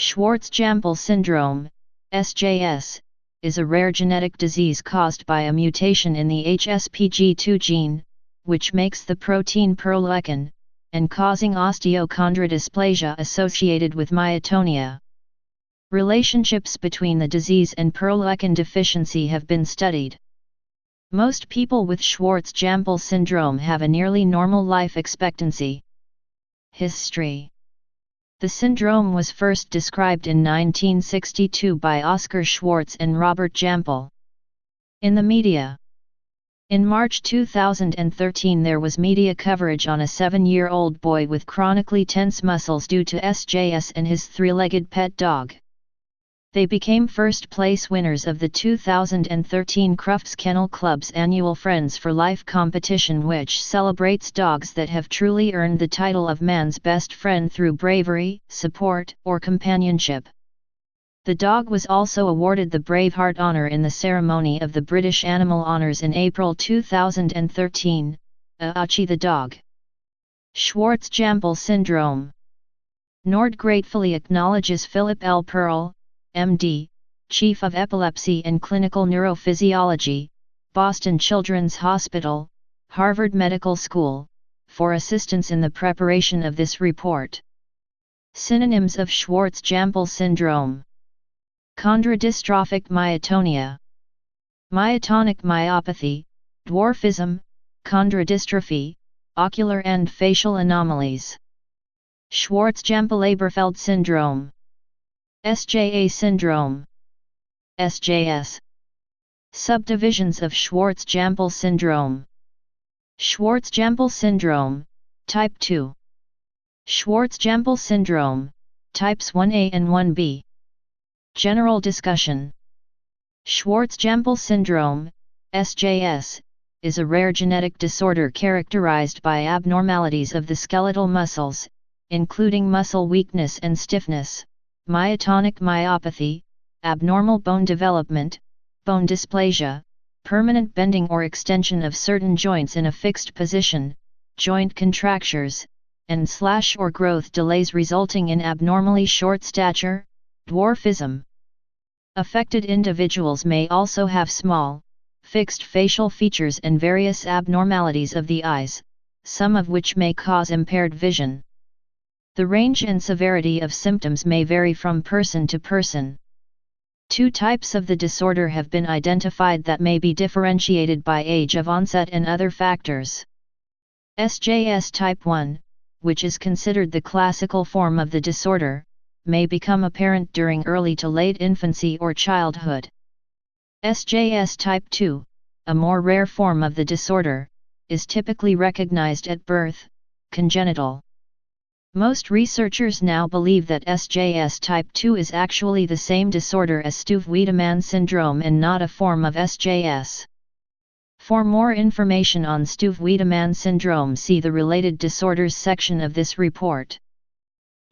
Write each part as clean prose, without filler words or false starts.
Schwartz Jampel syndrome, SJS, is a rare genetic disease caused by a mutation in the HSPG2 gene, which makes the protein prolactin, and causing osteochondrodysplasia associated with myotonia. Relationships between the disease and prolactin deficiency have been studied. Most people with Schwartz Jampel syndrome have a nearly normal life expectancy. History. The syndrome was first described in 1962 by Oskar Schwartz and Robert Jampel. In the media. In March 2013 there was media coverage on a 7-year-old boy with chronically tense muscles due to SJS and his 3-legged pet dog. They became first-place winners of the 2013 Crufts Kennel Club's annual Friends for Life competition, which celebrates dogs that have truly earned the title of man's best friend through bravery, support, or companionship. The dog was also awarded the Braveheart Honour in the ceremony of the British Animal Honours in April 2013, Achi the dog. Schwartz Jampel syndrome. Nord gratefully acknowledges Philip L. Pearl, MD, Chief of Epilepsy and Clinical Neurophysiology, Boston Children's Hospital, Harvard Medical School, for assistance in the preparation of this report. Synonyms of Schwartz Jampel syndrome: chondrodystrophic myotonia, myotonic myopathy, dwarfism, chondrodystrophy, ocular and facial anomalies. Schwartz Jampel-Aberfeld syndrome. SJA syndrome. SJS. Subdivisions of Schwartz Jampel syndrome. Schwartz Jampel syndrome, type 2. Schwartz Jampel syndrome, types 1A and 1B. General discussion. Schwartz Jampel syndrome, SJS, is a rare genetic disorder characterized by abnormalities of the skeletal muscles, including muscle weakness and stiffness, myotonic myopathy, abnormal bone development, bone dysplasia, permanent bending or extension of certain joints in a fixed position, joint contractures, and or growth delays resulting in abnormally short stature, dwarfism. Affected individuals may also have small, fixed facial features and various abnormalities of the eyes, some of which may cause impaired vision. The range and severity of symptoms may vary from person to person. 2 types of the disorder have been identified that may be differentiated by age of onset and other factors. SJS type 1, which is considered the classical form of the disorder, may become apparent during early to late infancy or childhood. SJS type 2, a more rare form of the disorder, is typically recognized at birth, congenital. Most researchers now believe that SJS type 2 is actually the same disorder as Steve-Wiedemann syndrome and not a form of SJS. For more information on Steve-Wiedemann syndrome, see the related disorders section of this report.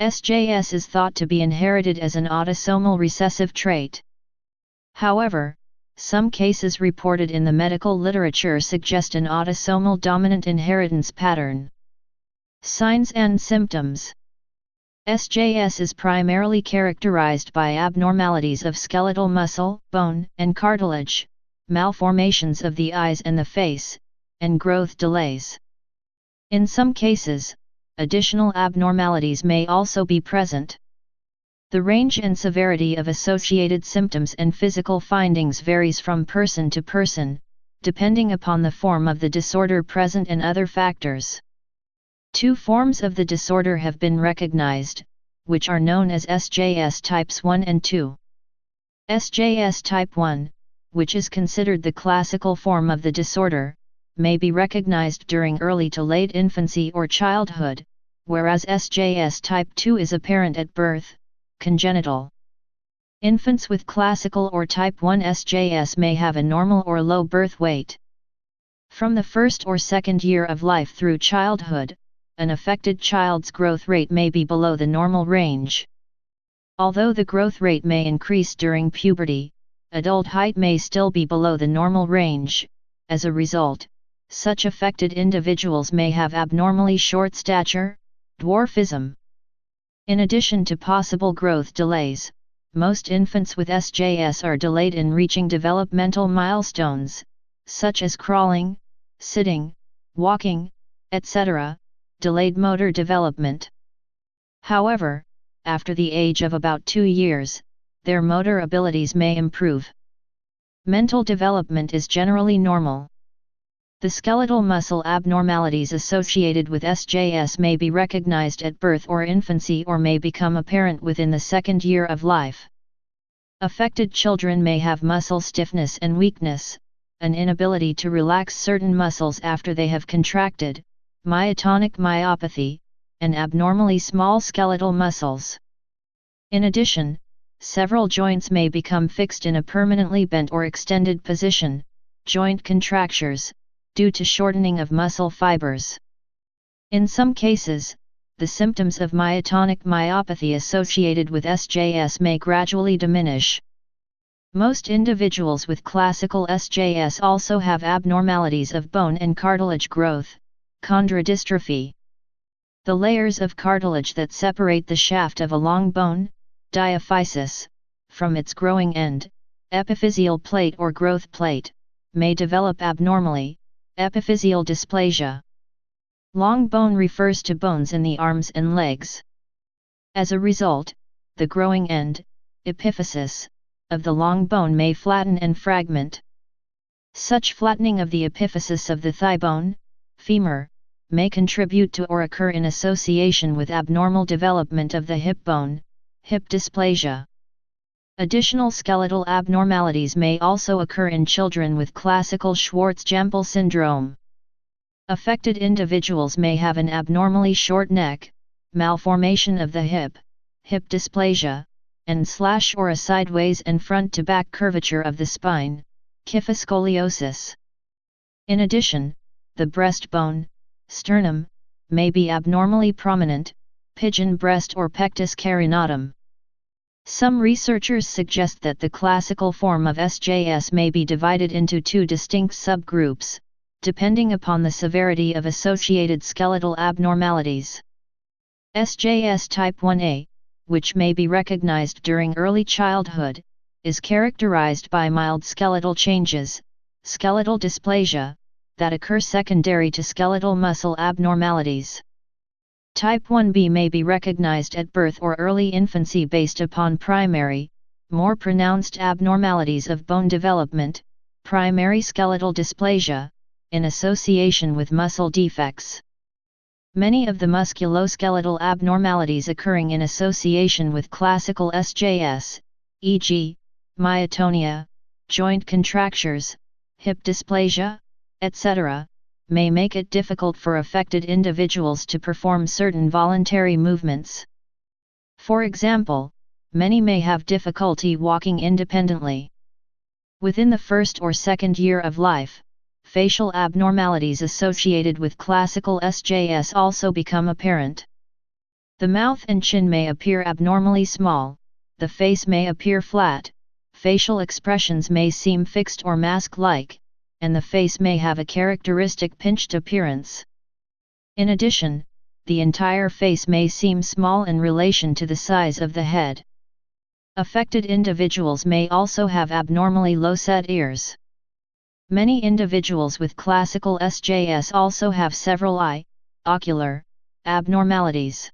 SJS is thought to be inherited as an autosomal recessive trait. However, some cases reported in the medical literature suggest an autosomal dominant inheritance pattern. Signs and symptoms. SJS is primarily characterized by abnormalities of skeletal muscle, bone, and cartilage, malformations of the eyes and the face, and growth delays. In some cases, additional abnormalities may also be present. The range and severity of associated symptoms and physical findings varies from person to person, depending upon the form of the disorder present and other factors. 2 forms of the disorder have been recognized, which are known as SJS types 1 and 2. SJS type 1, which is considered the classical form of the disorder, may be recognized during early to late infancy or childhood, whereas SJS type 2 is apparent at birth, congenital. Infants with classical or type 1 SJS may have a normal or low birth weight. From the first or second year of life through childhood, an affected child's growth rate may be below the normal range. Although the growth rate may increase during puberty, adult height may still be below the normal range. As a result, such affected individuals may have abnormally short stature, dwarfism. In addition to possible growth delays, most infants with SJS are delayed in reaching developmental milestones, such as crawling, sitting, walking, etc., delayed motor development. However, after the age of about 2 years, their motor abilities may improve. Mental development is generally normal. The skeletal muscle abnormalities associated with SJS may be recognized at birth or infancy or may become apparent within the second year of life. Affected children may have muscle stiffness and weakness, an inability to relax certain muscles after they have contracted, myotonic myopathy, and abnormally small skeletal muscles. In addition, several joints may become fixed in a permanently bent or extended position, joint contractures, due to shortening of muscle fibers. In some cases, the symptoms of myotonic myopathy associated with SJS may gradually diminish. Most individuals with classical SJS also have abnormalities of bone and cartilage growth, chondrodystrophy. The layers of cartilage that separate the shaft of a long bone, diaphysis, from its growing end, epiphyseal plate or growth plate, may develop abnormally, epiphyseal dysplasia. Long bone refers to bones in the arms and legs. As a result, the growing end, epiphysis, of the long bone may flatten and fragment. Such flattening of the epiphysis of the thigh bone, femur, may contribute to or occur in association with abnormal development of the hip bone, hip dysplasia. Additional skeletal abnormalities may also occur in children with classical Schwartz Jampel syndrome. Affected individuals may have an abnormally short neck, malformation of the hip dysplasia, and or a sideways and front-to-back curvature of the spine, kyphoscoliosis. In addition, the breastbone, sternum, may be abnormally prominent, pigeon breast or pectus carinatum. Some researchers suggest that the classical form of SJS may be divided into 2 distinct subgroups, depending upon the severity of associated skeletal abnormalities. SJS type 1A, which may be recognized during early childhood, is characterized by mild skeletal changes, skeletal dysplasia, that occur secondary to skeletal muscle abnormalities. Type 1B may be recognized at birth or early infancy based upon primary, more pronounced abnormalities of bone development, primary skeletal dysplasia, in association with muscle defects. Many of the musculoskeletal abnormalities occurring in association with classical SJS, e.g., myotonia, joint contractures, hip dysplasia, etc., may make it difficult for affected individuals to perform certain voluntary movements. For example, many may have difficulty walking independently. Within the first or second year of life, facial abnormalities associated with classical SJS also become apparent. The mouth and chin may appear abnormally small, the face may appear flat, facial expressions may seem fixed or mask-like, and the face may have a characteristic pinched appearance. In addition, the entire face may seem small in relation to the size of the head. Affected individuals may also have abnormally low-set ears. Many individuals with classical SJS also have several ocular abnormalities.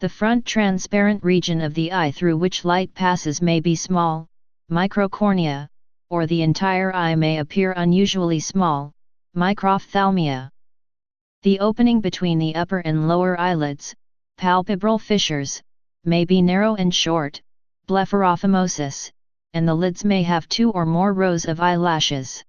The front transparent region of the eye through which light passes may be small, microcornea, or the entire eye may appear unusually small, microphthalmia. The opening between the upper and lower eyelids, palpebral fissures, may be narrow and short, blepharophimosis, and the lids may have 2 or more rows of eyelashes.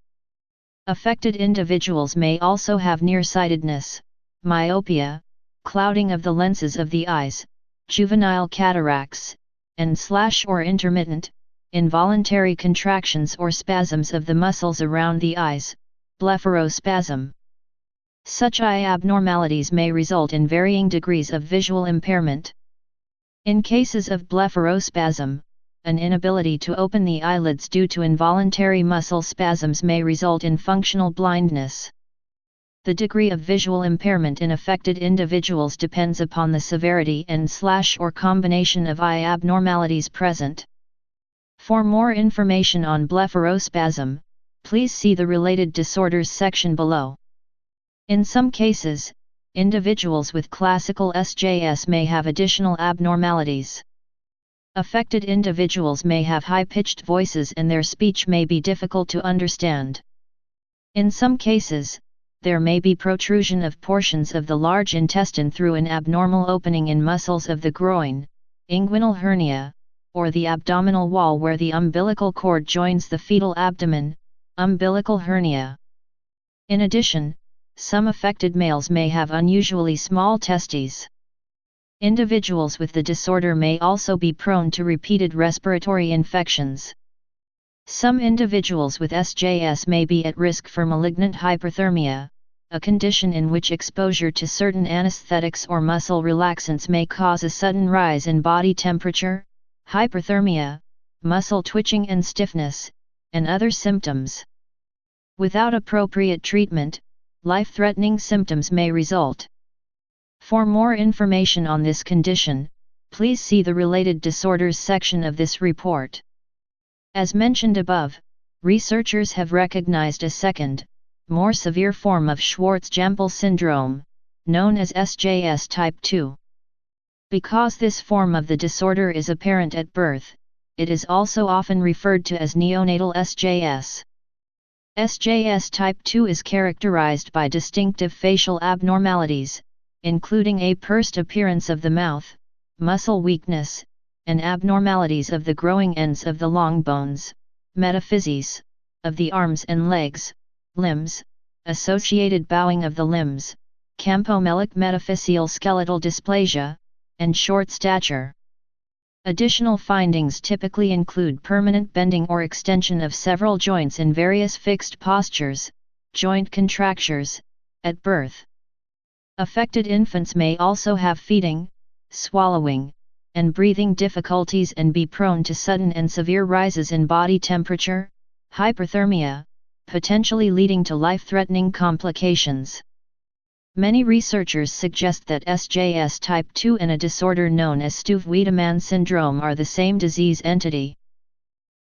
Affected individuals may also have nearsightedness, myopia, clouding of the lenses of the eyes, juvenile cataracts, and or intermittent, involuntary contractions or spasms of the muscles around the eyes, blepharospasm. Such eye abnormalities may result in varying degrees of visual impairment. In cases of blepharospasm, an inability to open the eyelids due to involuntary muscle spasms may result in functional blindness. The degree of visual impairment in affected individuals depends upon the severity and/or combination of eye abnormalities present. For more information on blepharospasm, please see the related disorders section below. In some cases, individuals with classical SJS may have additional abnormalities. Affected individuals may have high-pitched voices and their speech may be difficult to understand. In some cases, there may be protrusion of portions of the large intestine through an abnormal opening in muscles of the groin, inguinal hernia, or the abdominal wall where the umbilical cord joins the fetal abdomen, umbilical hernia. In addition, some affected males may have unusually small testes. Individuals with the disorder may also be prone to repeated respiratory infections. Some individuals with SJS may be at risk for malignant hyperthermia, a condition in which exposure to certain anesthetics or muscle relaxants may cause a sudden rise in body temperature, hyperthermia, muscle twitching and stiffness, and other symptoms. Without appropriate treatment, life-threatening symptoms may result. For more information on this condition, please see the related disorders section of this report. As mentioned above, researchers have recognized a second, more severe form of Schwartz Jampel syndrome, known as Sjs Type 2. Because this form of the disorder is apparent at birth, it is also often referred to as neonatal SJS. Sjs Type 2 is characterized by distinctive facial abnormalities, including a pursed appearance of the mouth, muscle weakness, and abnormalities of the growing ends of the long bones, metaphyses, of the arms and legs, limbs, associated bowing of the limbs, campomelic metaphyseal skeletal dysplasia, and short stature. Additional findings typically include permanent bending or extension of several joints in various fixed postures, joint contractures, at birth. Affected infants may also have feeding, swallowing, and breathing difficulties and be prone to sudden and severe rises in body temperature, hyperthermia, potentially leading to life-threatening complications. Many researchers suggest that Sjs Type 2 and a disorder known as Stuyve-Wiedemann syndrome are the same disease entity.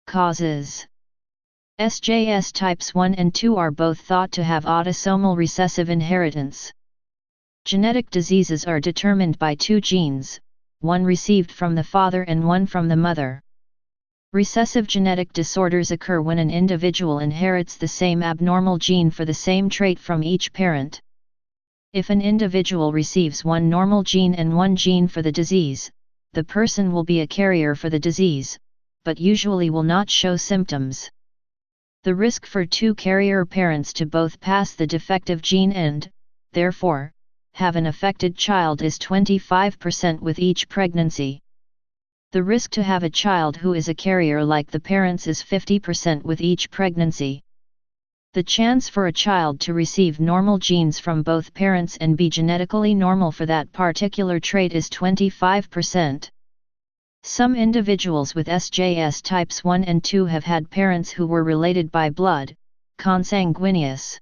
Causes: Sjs types 1 and 2 are both thought to have autosomal recessive inheritance. Genetic diseases are determined by two genes, one received from the father and one from the mother. Recessive genetic disorders occur when an individual inherits the same abnormal gene for the same trait from each parent. If an individual receives one normal gene and one gene for the disease, the person will be a carrier for the disease, but usually will not show symptoms. The risk for two carrier parents to both pass the defective gene and, therefore, have an affected child is 25% with each pregnancy. The risk to have a child who is a carrier like the parents is 50% with each pregnancy. The chance for a child to receive normal genes from both parents and be genetically normal for that particular trait is 25%. Some individuals with SJS types 1 and 2 have had parents who were related by blood, consanguineous.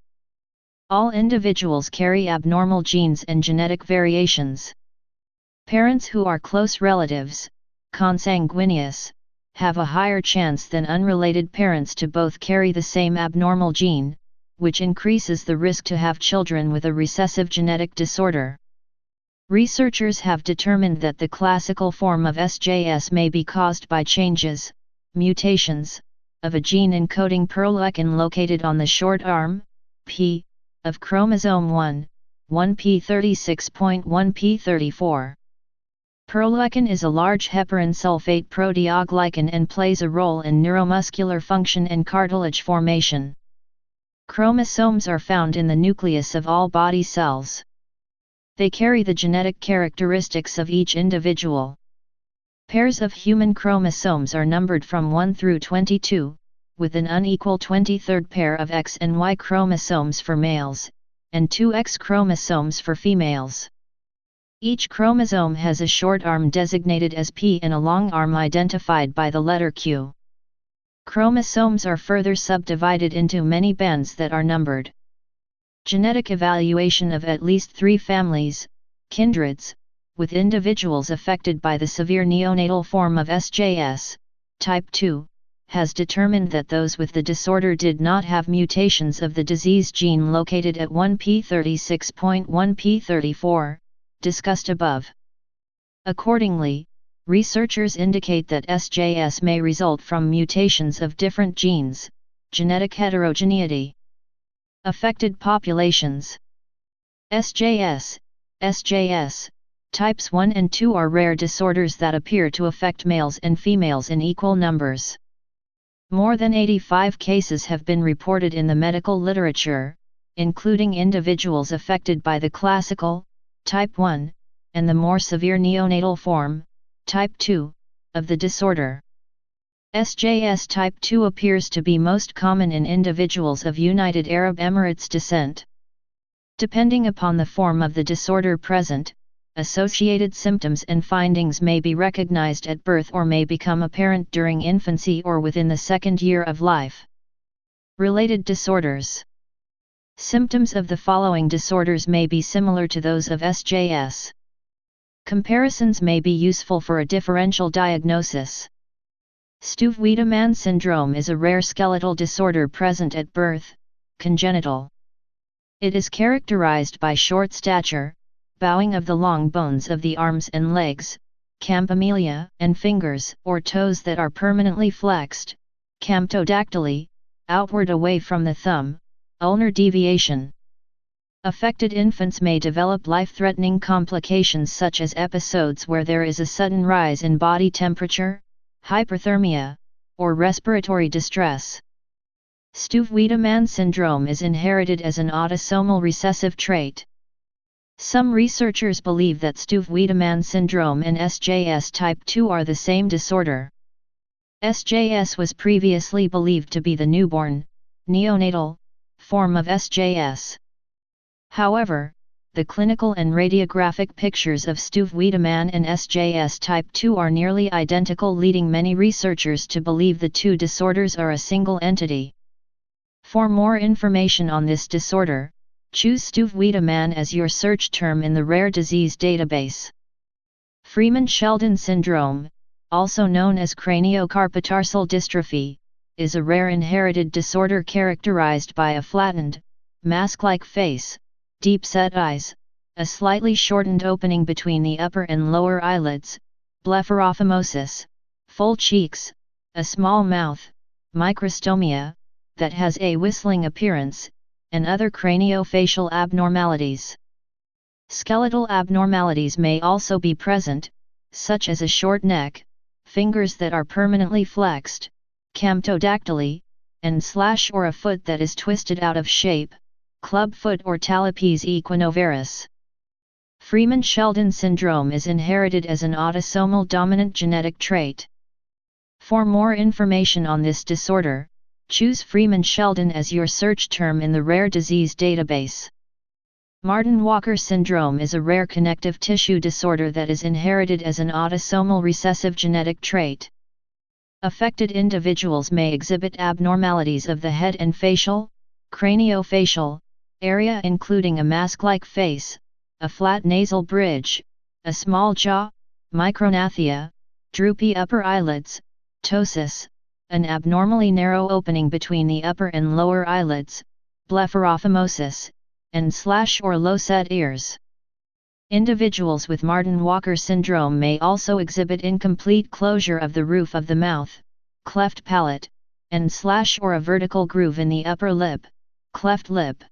All individuals carry abnormal genes and genetic variations. Parents who are close relatives, consanguineous, have a higher chance than unrelated parents to both carry the same abnormal gene, which increases the risk to have children with a recessive genetic disorder. Researchers have determined that the classical form of SJS may be caused by changes, mutations, of a gene encoding prolectin located on the short arm, P, of chromosome 1, 1p36.1p34. Prolectin is a large heparan sulfate proteoglycan and plays a role in neuromuscular function and cartilage formation. Chromosomes are found in the nucleus of all body cells. They carry the genetic characteristics of each individual. Pairs of human chromosomes are numbered from 1 through 22, with an unequal 23rd pair of X and Y chromosomes for males, and 2 X chromosomes for females. Each chromosome has a short arm designated as P and a long arm identified by the letter Q. Chromosomes are further subdivided into many bands that are numbered. Genetic evaluation of at least 3 families, kindreds, with individuals affected by the severe neonatal form of Sjs Type 2, has determined that those with the disorder did not have mutations of the disease gene located at 1p36.1p34, discussed above. Accordingly, researchers indicate that Sjs may result from mutations of different genes, genetic heterogeneity. Affected populations. Sjs Types 1 and 2 are rare disorders that appear to affect males and females in equal numbers. More than 85 cases have been reported in the medical literature, including individuals affected by the classical, type 1, and the more severe neonatal form, type 2, of the disorder. Sjs type 2 appears to be most common in individuals of United Arab Emirates descent. Depending upon the form of the disorder present, associated symptoms and findings may be recognized at birth or may become apparent during infancy or within the second year of life. Related disorders. Symptoms of the following disorders may be similar to those of Sjs. Comparisons may be useful for a differential diagnosis. Stuve-Wiedemann syndrome is a rare skeletal disorder present at birth, congenital. It is characterized by short stature, bowing of the long bones of the arms and legs, campomelia, and fingers or toes that are permanently flexed, camptodactyly, outward away from the thumb, ulnar deviation. Affected infants may develop life-threatening complications such as episodes where there is a sudden rise in body temperature, hyperthermia, or respiratory distress. Stuve-Wiedemann syndrome is inherited as an autosomal recessive trait. Some researchers believe that Stuve-Wiedemann syndrome and Sjs type 2 are the same disorder. Sjs was previously believed to be the newborn, neonatal, form of Sjs. However, the clinical and radiographic pictures of Stuve-Wiedemann and Sjs type 2 are nearly identical, leading many researchers to believe the two disorders are a single entity. For more information on this disorder, choose Stuve-Wiedemann as your search term in the rare disease database. Freeman-Sheldon syndrome, also known as craniocarpotarsal dystrophy, is a rare inherited disorder characterized by a flattened, mask-like face, deep-set eyes, a slightly shortened opening between the upper and lower eyelids, blepharophthalmosis, full cheeks, a small mouth, microstomia, that has a whistling appearance, and other craniofacial abnormalities. Skeletal abnormalities may also be present, such as a short neck, fingers that are permanently flexed, camptodactyly, and slash or a foot that is twisted out of shape, clubfoot or talipes equinovarus. Freeman-Sheldon syndrome is inherited as an autosomal dominant genetic trait. For more information on this disorder, choose Freeman-Sheldon as your search term in the rare disease database. Marden-Walker syndrome is a rare connective tissue disorder that is inherited as an autosomal recessive genetic trait. Affected individuals may exhibit abnormalities of the head and facial, craniofacial, area including a mask-like face, a flat nasal bridge, a small jaw, micrognathia, droopy upper eyelids, ptosis, an abnormally narrow opening between the upper and lower eyelids, blepharophthalmosis, and slash or low-set ears. Individuals with Marden-Walker syndrome may also exhibit incomplete closure of the roof of the mouth, cleft palate, and slash or a vertical groove in the upper lip, cleft lip.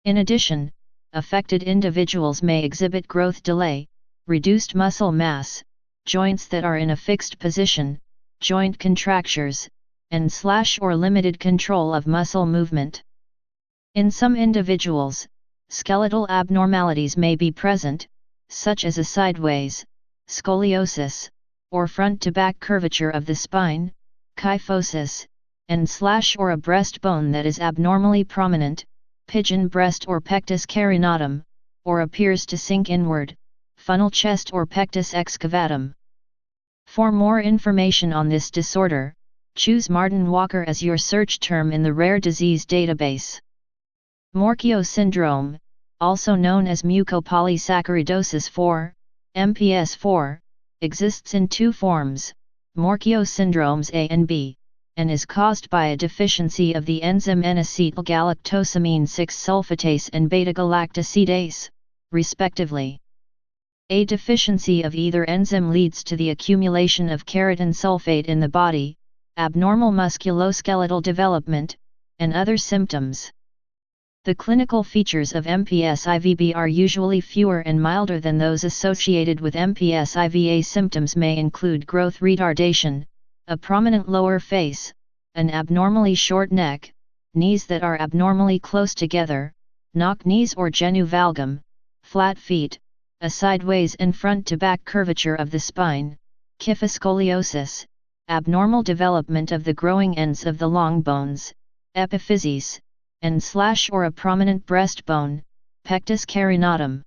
In addition, affected individuals may exhibit growth delay, reduced muscle mass, joints that are in a fixed position, joint contractures, and slash or limited control of muscle movement. In some individuals, skeletal abnormalities may be present, such as a sideways, scoliosis, or front-to-back curvature of the spine, kyphosis, and slash or a breastbone that is abnormally prominent, pigeon breast or pectus carinatum, or appears to sink inward, funnel chest or pectus excavatum. For more information on this disorder, choose Marden-Walker as your search term in the rare disease database. Morquio syndrome, also known as mucopolysaccharidosis 4, MPS 4, exists in two forms, Morquio syndromes A and B, and is caused by a deficiency of the enzyme N-acetylgalactosamine 6-sulfatase and beta-galactosidase, respectively. A deficiency of either enzyme leads to the accumulation of keratin sulfate in the body, abnormal musculoskeletal development, and other symptoms. The clinical features of MPS IVB are usually fewer and milder than those associated with MPS IVA. Symptoms may include growth retardation, a prominent lower face, an abnormally short neck, knees that are abnormally close together, knock knees or genu valgum, flat feet, a sideways and front-to-back curvature of the spine, kyphoscoliosis, abnormal development of the growing ends of the long bones, epiphyses, and / or a prominent breastbone, pectus carinatum.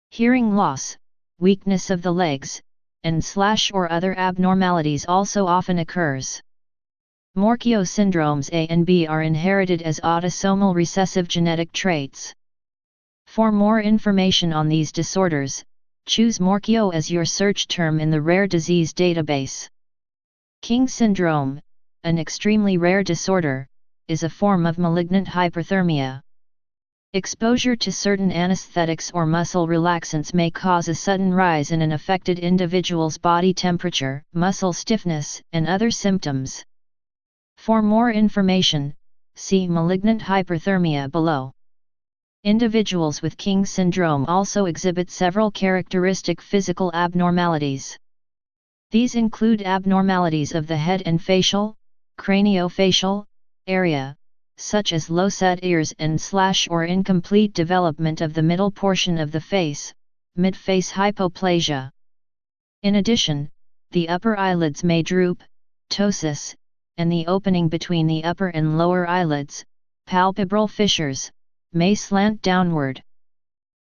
Hearing loss, weakness of the legs, and / or other abnormalities also often occurs. Morquio syndromes A and B are inherited as autosomal recessive genetic traits. For more information on these disorders, choose Morquio as your search term in the rare disease database. King syndrome, an extremely rare disorder, is a form of malignant hyperthermia. Exposure to certain anesthetics or muscle relaxants may cause a sudden rise in an affected individual's body temperature, muscle stiffness, and other symptoms. For more information, see malignant hyperthermia below. Individuals with King syndrome also exhibit several characteristic physical abnormalities. These include abnormalities of the head and facial, craniofacial, area, such as low-set ears and / or incomplete development of the middle portion of the face, mid-face hypoplasia. In addition, the upper eyelids may droop, ptosis, and the opening between the upper and lower eyelids, palpebral fissures, may slant downward.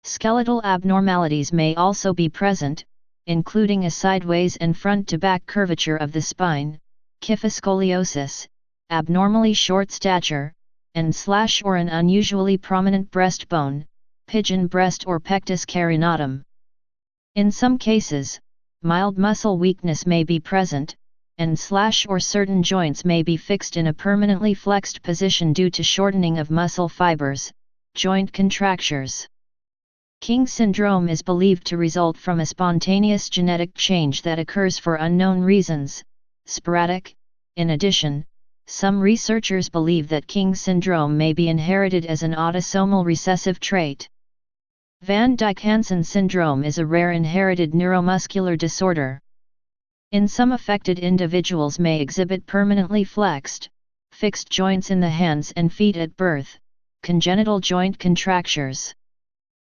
Skeletal abnormalities may also be present, including a sideways and front-to-back curvature of the spine, kyphoscoliosis, abnormally short stature, and / or an unusually prominent breastbone, pigeon breast or pectus carinatum. In some cases, mild muscle weakness may be present, and / or certain joints may be fixed in a permanently flexed position due to shortening of muscle fibers, joint contractures. King syndrome is believed to result from a spontaneous genetic change that occurs for unknown reasons, sporadic. In addition, some researchers believe that King syndrome may be inherited as an autosomal recessive trait. Van Dyke-Hansen syndrome is a rare inherited neuromuscular disorder. In some affected individuals may exhibit permanently flexed, fixed joints in the hands and feet at birth, congenital joint contractures.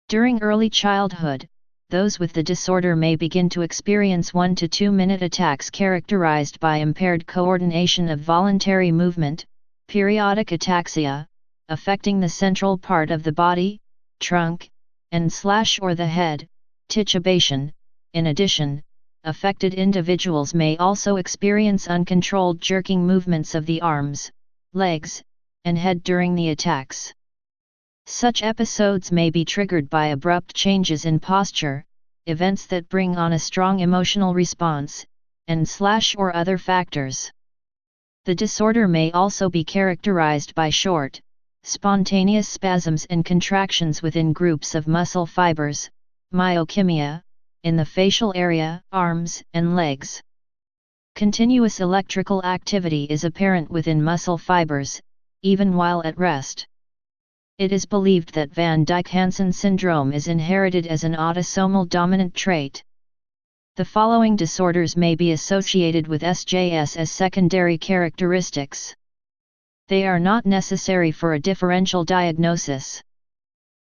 During early childhood, those with the disorder may begin to experience 1 to 2 minute attacks characterized by impaired coordination of voluntary movement, periodic ataxia, affecting the central part of the body, trunk, and / or the head, titubation. In addition, affected individuals may also experience uncontrolled jerking movements of the arms, legs, and head during the attacks. Such episodes may be triggered by abrupt changes in posture, events that bring on a strong emotional response, and / or other factors. The disorder may also be characterized by short, spontaneous spasms and contractions within groups of muscle fibers, myochymia, in the facial area, arms, and legs. Continuous electrical activity is apparent within muscle fibers, even while at rest. It is believed that Van Dyke-Hansen syndrome is inherited as an autosomal dominant trait. The following disorders may be associated with SJS as secondary characteristics. They are not necessary for a differential diagnosis.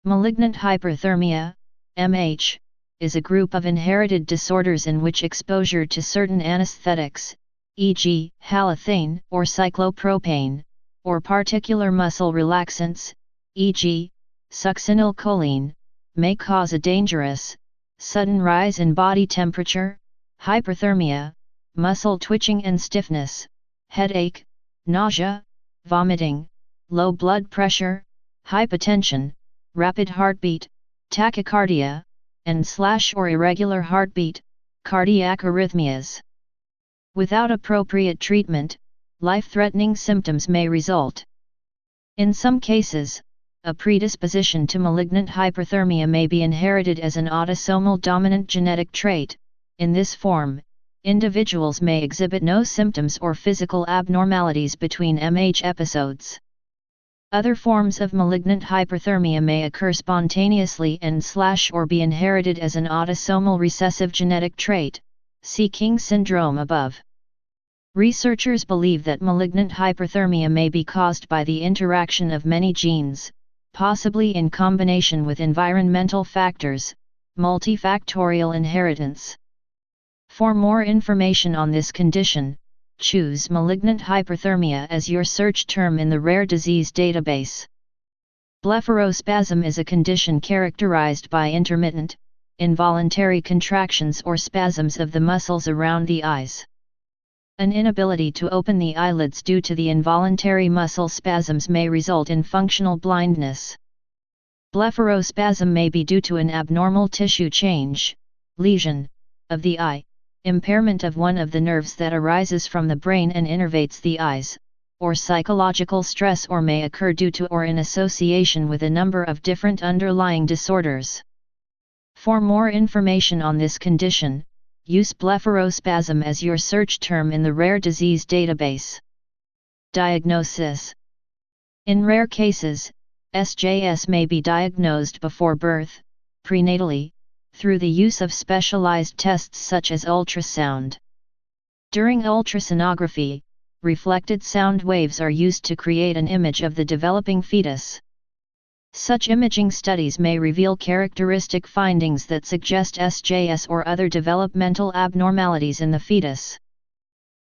Malignant hyperthermia, MH, is a group of inherited disorders in which exposure to certain anesthetics, e.g., halothane or cyclopropane, or particular muscle relaxants, e.g., succinylcholine, may cause a dangerous, sudden rise in body temperature, hyperthermia, muscle twitching and stiffness, headache, nausea, vomiting, low blood pressure, hypotension, rapid heartbeat, tachycardia, and/or irregular heartbeat, cardiac arrhythmias. Without appropriate treatment, life-threatening symptoms may result. In some cases, a predisposition to malignant hyperthermia may be inherited as an autosomal dominant genetic trait. In this form, individuals may exhibit no symptoms or physical abnormalities between MH episodes. Other forms of malignant hyperthermia may occur spontaneously and/or be inherited as an autosomal recessive genetic trait. See King syndrome above. Researchers believe that malignant hyperthermia may be caused by the interaction of many genes, possibly in combination with environmental factors, multifactorial inheritance. For more information on this condition, choose malignant hyperthermia as your search term in the rare disease database. Blepharospasm is a condition characterized by intermittent, involuntary contractions or spasms of the muscles around the eyes. An inability to open the eyelids due to the involuntary muscle spasms may result in functional blindness. Blepharospasm may be due to an abnormal tissue change, lesion, of the eye, impairment of one of the nerves that arises from the brain and innervates the eyes, or psychological stress, or may occur due to or in association with a number of different underlying disorders. For more information on this condition, use blepharospasm as your search term in the rare disease database. Diagnosis. In rare cases, SJS may be diagnosed before birth, prenatally, through the use of specialized tests such as ultrasound. During ultrasonography, reflected sound waves are used to create an image of the developing fetus. Such imaging studies may reveal characteristic findings that suggest SJS or other developmental abnormalities in the fetus.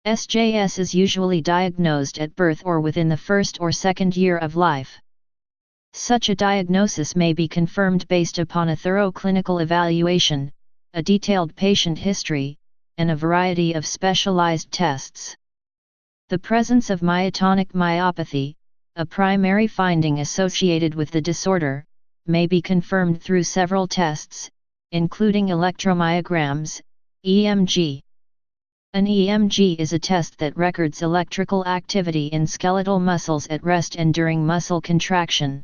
SJS is usually diagnosed at birth or within the first or second year of life. Such a diagnosis may be confirmed based upon a thorough clinical evaluation, a detailed patient history, and a variety of specialized tests. The presence of myotonic myopathy, a primary finding associated with the disorder, may be confirmed through several tests, including electromyograms, EMG. An EMG is a test that records electrical activity in skeletal muscles at rest and during muscle contraction.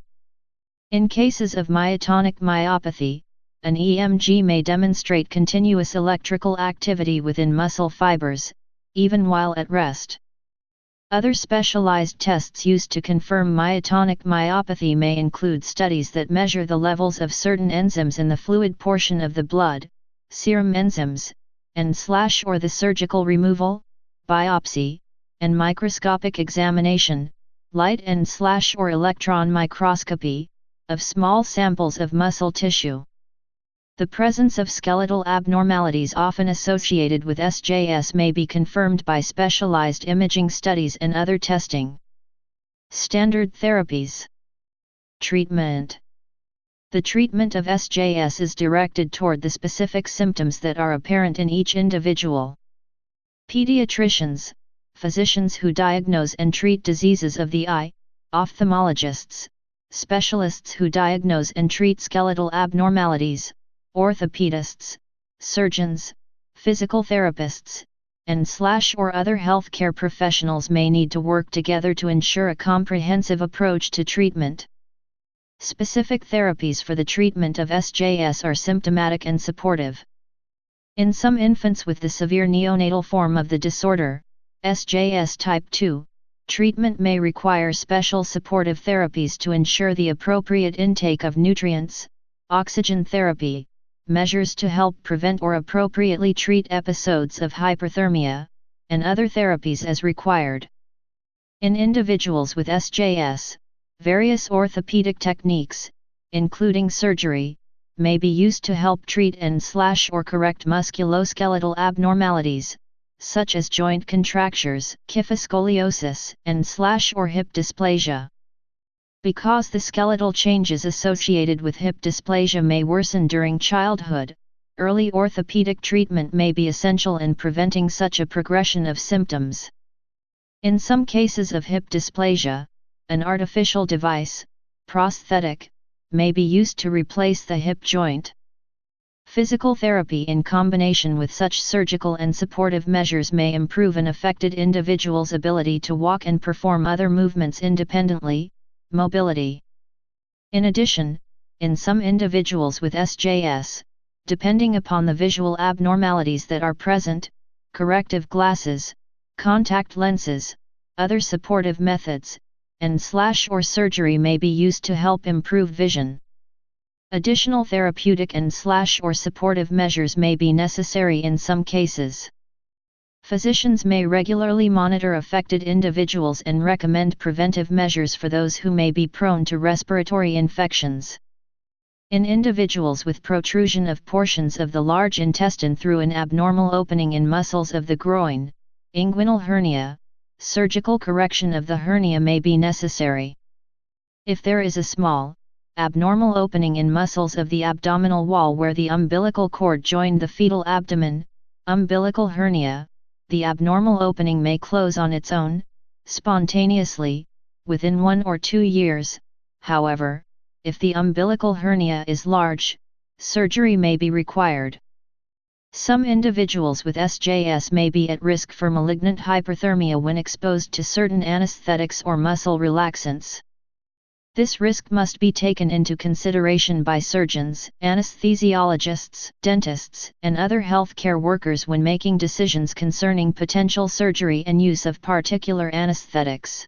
In cases of myotonic myopathy, an EMG may demonstrate continuous electrical activity within muscle fibers, even while at rest. Other specialized tests used to confirm myotonic myopathy may include studies that measure the levels of certain enzymes in the fluid portion of the blood, serum enzymes, and/or the surgical removal, biopsy, and microscopic examination, light and/or electron microscopy, of small samples of muscle tissue. The presence of skeletal abnormalities often associated with SJS may be confirmed by specialized imaging studies and other testing. Standard therapies. Treatment. The treatment of SJS is directed toward the specific symptoms that are apparent in each individual. Pediatricians, physicians who diagnose and treat diseases of the eye, ophthalmologists, specialists who diagnose and treat skeletal abnormalities, orthopedists, surgeons, physical therapists, and/or other healthcare professionals may need to work together to ensure a comprehensive approach to treatment. Specific therapies for the treatment of SJS are symptomatic and supportive. In some infants with the severe neonatal form of the disorder, Sjs Type 2, treatment may require special supportive therapies to ensure the appropriate intake of nutrients, oxygen therapy, measures to help prevent or appropriately treat episodes of hyperthermia, and other therapies as required. In individuals with SJS, various orthopedic techniques, including surgery, may be used to help treat and/or correct musculoskeletal abnormalities, such as joint contractures, kyphoscoliosis, and/or hip dysplasia. Because the skeletal changes associated with hip dysplasia may worsen during childhood, early orthopedic treatment may be essential in preventing such a progression of symptoms. In some cases of hip dysplasia, an artificial device, prosthetic, may be used to replace the hip joint. Physical therapy in combination with such surgical and supportive measures may improve an affected individual's ability to walk and perform other movements independently, mobility. In addition, in some individuals with SJS, depending upon the visual abnormalities that are present, corrective glasses, contact lenses, other supportive methods, and/or surgery may be used to help improve vision. Additional therapeutic and/or supportive measures may be necessary in some cases. Physicians may regularly monitor affected individuals and recommend preventive measures for those who may be prone to respiratory infections. In individuals with protrusion of portions of the large intestine through an abnormal opening in muscles of the groin, inguinal hernia, surgical correction of the hernia may be necessary. If there is a small, abnormal opening in muscles of the abdominal wall where the umbilical cord joined the fetal abdomen, umbilical hernia, the abnormal opening may close on its own, spontaneously, within 1 or 2 years. However, if the umbilical hernia is large, surgery may be required. Some individuals with SJS may be at risk for malignant hyperthermia when exposed to certain anesthetics or muscle relaxants. This risk must be taken into consideration by surgeons, anesthesiologists, dentists, and other healthcare workers when making decisions concerning potential surgery and use of particular anesthetics.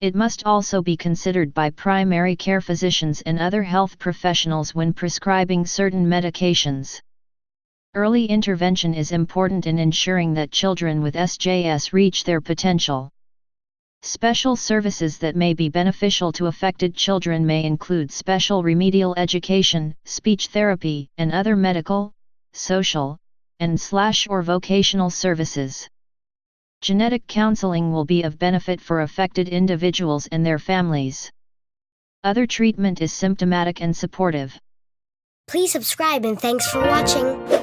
It must also be considered by primary care physicians and other health professionals when prescribing certain medications. Early intervention is important in ensuring that children with SJS reach their potential. Special services that may be beneficial to affected children may include special remedial education, speech therapy, and other medical, social, and/or vocational services. Genetic counseling will be of benefit for affected individuals and their families. Other treatment is symptomatic and supportive. Please subscribe and thanks for watching.